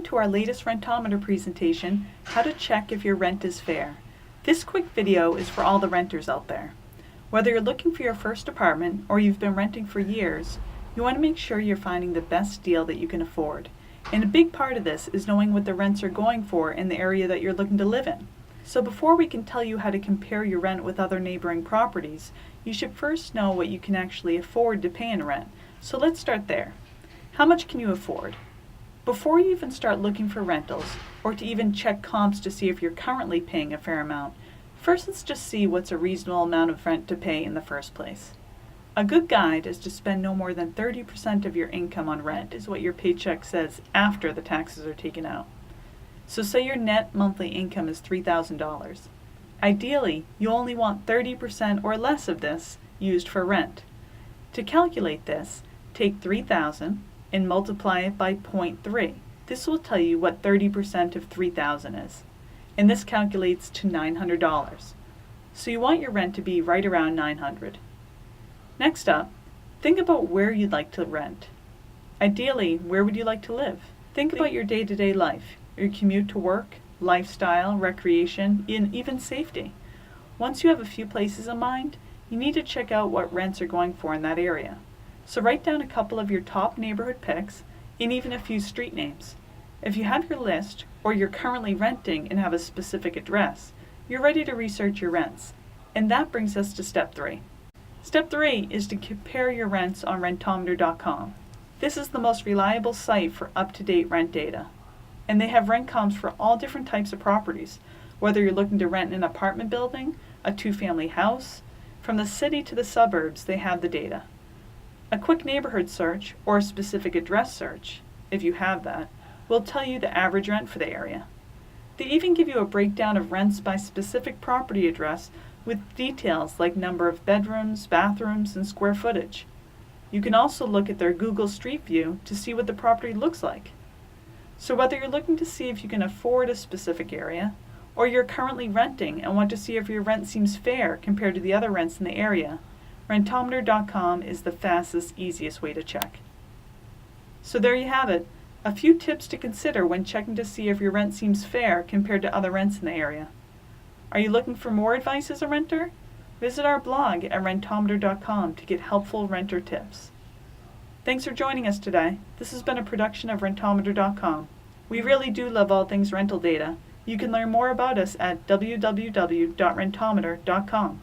Welcome to our latest Rentometer presentation, how to check if your rent is fair. This quick video is for all the renters out there. Whether you're looking for your first apartment or you've been renting for years, you want to make sure you're finding the best deal that you can afford. And a big part of this is knowing what the rents are going for in the area that you're looking to live in. So before we can tell you how to compare your rent with other neighboring properties, you should first know what you can actually afford to pay in rent. So let's start there. How much can you afford? Before you even start looking for rentals, or to even check comps to see if you're currently paying a fair amount, first let's just see what's a reasonable amount of rent to pay in the first place. A good guide is to spend no more than 30% of your income on rent, is what your paycheck says after the taxes are taken out. So say your net monthly income is $3,000. Ideally, you only want 30% or less of this used for rent. To calculate this, take $3,000 and multiply it by 0.3. This will tell you what 30% of 3,000 is. And this calculates to $900. So you want your rent to be right around $900. Next up, think about where you'd like to rent. Ideally, where would you like to live? Think about your day-to-day life, your commute to work, lifestyle, recreation, and even safety. Once you have a few places in mind, you need to check out what rents are going for in that area. So write down a couple of your top neighborhood picks and even a few street names. If you have your list, or you're currently renting and have a specific address, you're ready to research your rents. And that brings us to step 3. Step 3 is to compare your rents on Rentometer.com. This is the most reliable site for up-to-date rent data. And they have rent comps for all different types of properties, whether you're looking to rent an apartment building, a two-family house, from the city to the suburbs, they have the data. A quick neighborhood search or a specific address search, if you have that, will tell you the average rent for the area. They even give you a breakdown of rents by specific property address with details like number of bedrooms, bathrooms, and square footage. You can also look at their Google Street View to see what the property looks like. So whether you're looking to see if you can afford a specific area, or you're currently renting and want to see if your rent seems fair compared to the other rents in the area, Rentometer.com is the fastest, easiest way to check. So there you have it, a few tips to consider when checking to see if your rent seems fair compared to other rents in the area. Are you looking for more advice as a renter? Visit our blog at Rentometer.com to get helpful renter tips. Thanks for joining us today. This has been a production of Rentometer.com. We really do love all things rental data. You can learn more about us at www.rentometer.com.